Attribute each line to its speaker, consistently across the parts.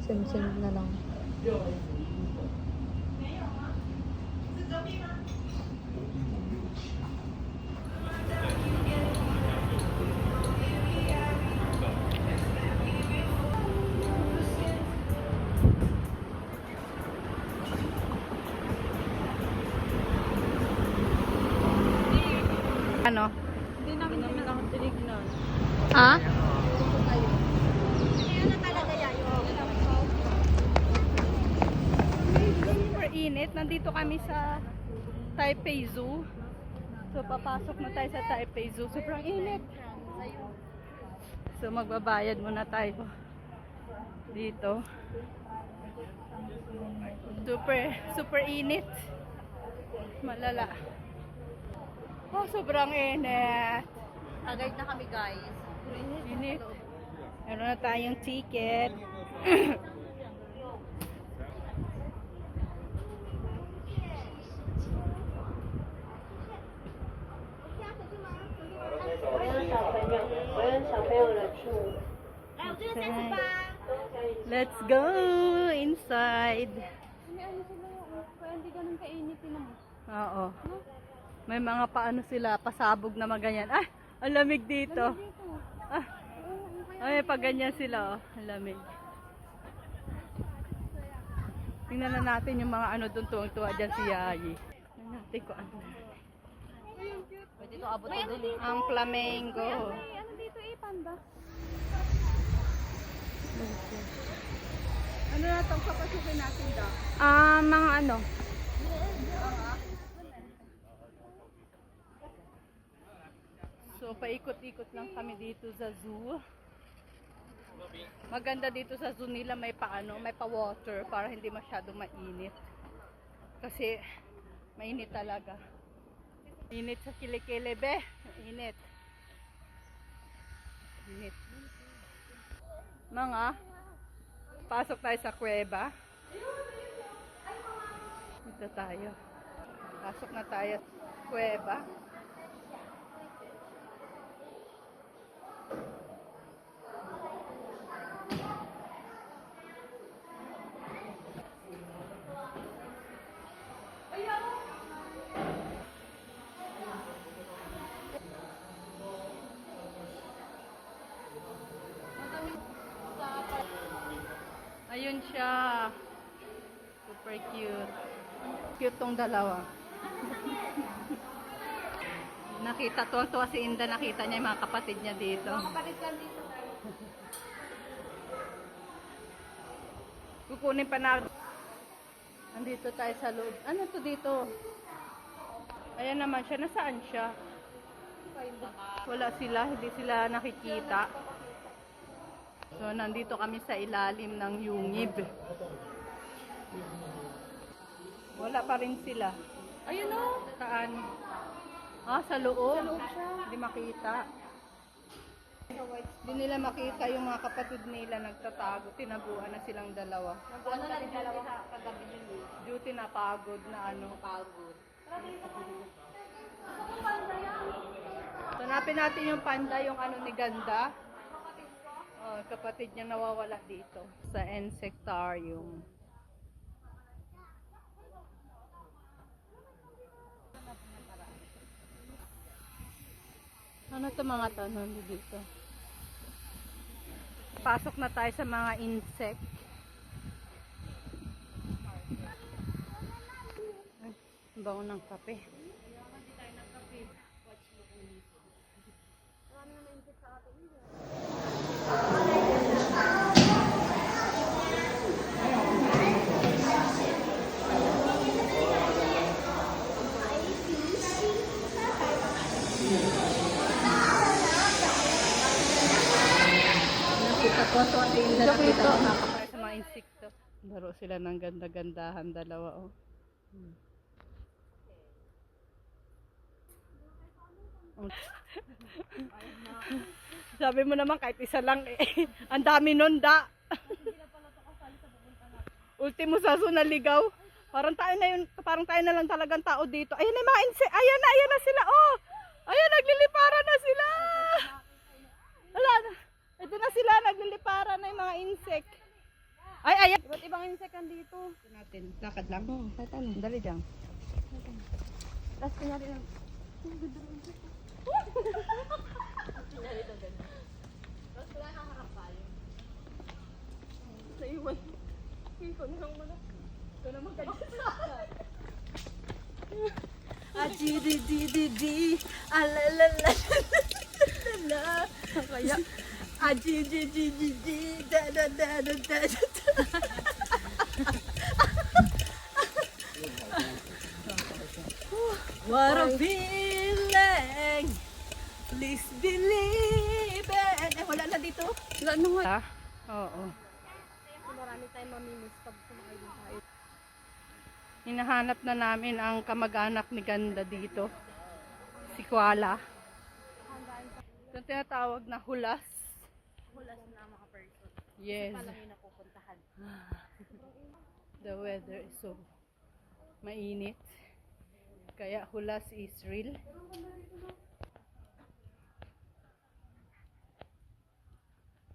Speaker 1: Sim-sim na lang.
Speaker 2: Ano?
Speaker 1: Hindi namin ako tinignan.
Speaker 2: Ah? Super init. Nandito kami sa Taipei Zoo. So, papasok na tayo sa Taipei Zoo. Sobrang init. So, magbabayad muna tayo dito. Super init. Malala. Oh, sobrang init.
Speaker 1: Agad na kami, guys.
Speaker 2: Init. Meron na tayong ticket. Let's go inside.
Speaker 1: Hindi ganun kainit mo.
Speaker 2: Oo. May mga paano sila, pasabog na maganyan. Ah, ang lamig dito. Ah, ay, pag ganyan sila, oh. Ang lamig. Tingnan na natin yung mga ano doon tuwang-tuwa dyan si Yayi. Tingnan natin kung ano.
Speaker 1: Pwede ito abot ko dun.
Speaker 2: Ang flamingo.
Speaker 1: Ano dito panda?
Speaker 2: Ano na itong papasukin natin daw?
Speaker 1: Mga ano?
Speaker 2: So, paikot-ikot lang kami dito sa zoo. Maganda dito sa zoo nila may paano, may pa-water para hindi masyadong mainit. Kasi mainit talaga. Init sa kilikili, be. Init. Init. Mga pasok tayo sa kuweba. Dito tayo. Pasok na tayo sa kuweba. Ayun siya. Super cute. Cute tong dalawa. Nakita, tuwang-tuwa si Inda, nakita niya yung mga kapatid niya dito.
Speaker 1: Kapatid lang dito.
Speaker 2: Kukunin pa na. Andito tayo sa loob. Ano to dito? Ayan naman siya. Nasaan siya? Wala sila. Hindi sila nakikita. So, nandito kami sa ilalim ng yungib. Wala pa rin sila.
Speaker 1: Ayun o.
Speaker 2: Saan? Ah, sa loob.
Speaker 1: Sa loob siya.
Speaker 2: Hindi makita. Hindi nila makita yung mga kapatid nila nagtatago. Tinaguan na silang dalawa.
Speaker 1: Ano na rin dalawa kagabi yun eh.
Speaker 2: Duty na pagod na ano.
Speaker 1: Pagod.
Speaker 2: So, hanapin natin yung panda, yung ano ni Ganda. Oh, kapatid niya nawawala dito sa insectarium. Ano to mga tanong dito? Pasok na tayo sa mga insect. Ay, bango ng kape. Nakita sa mga insekto. Laro sila ng ganda-gandahan dalawa oh. Sabi mo naman kahit isa lang eh. Ang dami nun da. Ultimo saso naligaw. Parang tayo na lang talagang tao dito. Ayan na yung mga insect. Ayan na sila oh. Ayan, nagliliparan na sila. Wala na. Ito na sila, nagliliparan na yung mga insect. Ay,
Speaker 1: Lakad lang? Kahit ano.
Speaker 2: Dali dyan.
Speaker 1: Tapos kunyari lang. Naiwan. Ikaw na lang muna. Ikaw na magkagisa.
Speaker 2: Aji-di-di-di-di, alalala, kaya, aji-di-di-di-di, da-da-da-da-da-da. What a feeling, please believe it. Eh, wala na dito?
Speaker 1: Wala na nga.
Speaker 2: Oo.
Speaker 1: Marami tayong mamimiss pag kumain tayo.
Speaker 2: Hinahanap na namin ang kamag-anak ni Ganda dito. Si Kuala. Ito tinatawag na hulas.
Speaker 1: Hulas na mga person.
Speaker 2: Yes.
Speaker 1: Paano yung napupuntahan?
Speaker 2: The weather is so mainit. Kaya hulas is real.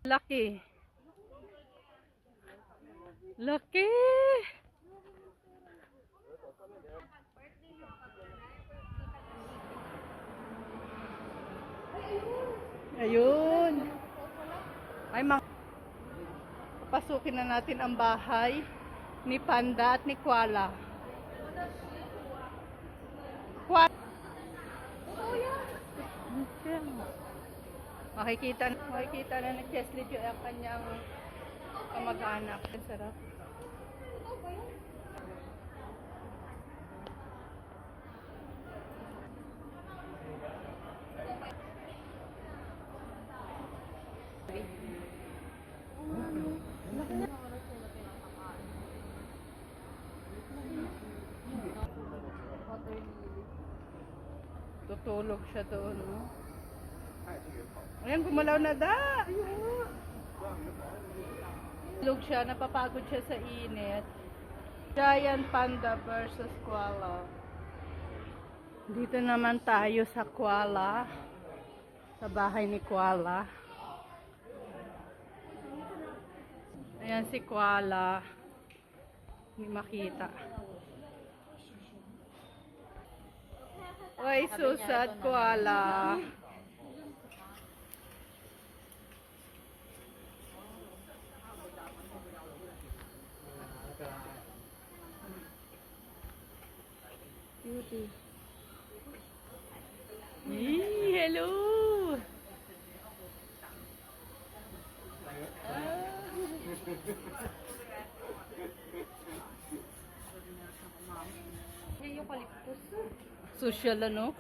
Speaker 2: Laki. Laki. Ayun. Ay, papasukin na natin ang bahay ni Panda at ni Kuala. Kuala. Makikita na ni Chesley yung ang kanyang kamag-anak. Ang sarap. Tutulog siya doon, no? Ayan, gumalaw na da! Tulog siya, napapagod siya sa init. Giant Panda versus Koala. Dito naman tayo sa Koala. Sa bahay ni Koala. Ayan si Koala. Hindi makita. Ay, susad Koala.
Speaker 1: Beauty.
Speaker 2: Hello!
Speaker 1: Yan yung eucalyptus.
Speaker 2: Social ano?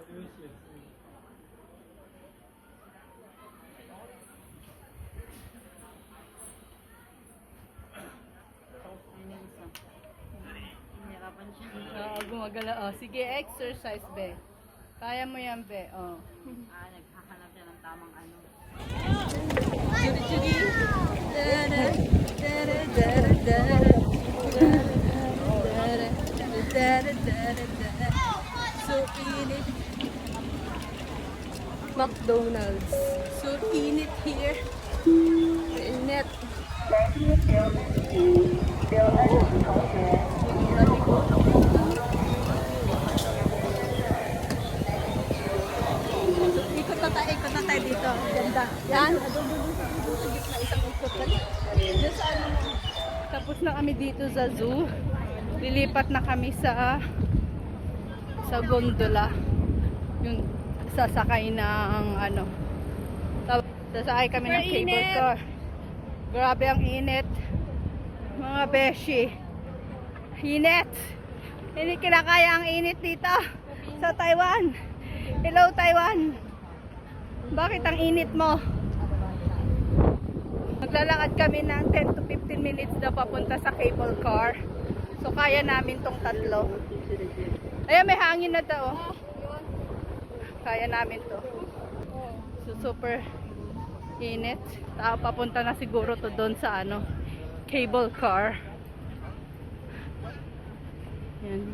Speaker 1: Nahirapan siya.
Speaker 2: Gumagala. Oh, sige, exercise, be. Kaya mo yan, be. Oh.
Speaker 1: Naghahanap siya ng tamang ano.
Speaker 2: So init. McDonald's. So init here. Init. Ikot na tayo dito. Ganda. Yan. Isang ikot lang. Yan sa ano. Tapos na kami dito sa zoo. Lilipat na kami sa gondola. Yung sasakay ng ano. Sasakay kami ng cable car. Grabe ang init. Mga beshi. Init. Hindi kinakaya ang init dito sa Taiwan. Hello Taiwan. Bakit ang init mo? Maglalakad kami ng 10 to 15 minutes na papunta sa cable car. So kaya namin tong tatlo. Ayan, may hangin na to. Kaya namin to. So super init. Papunta na siguro to doon sa ano, cable car. Yan.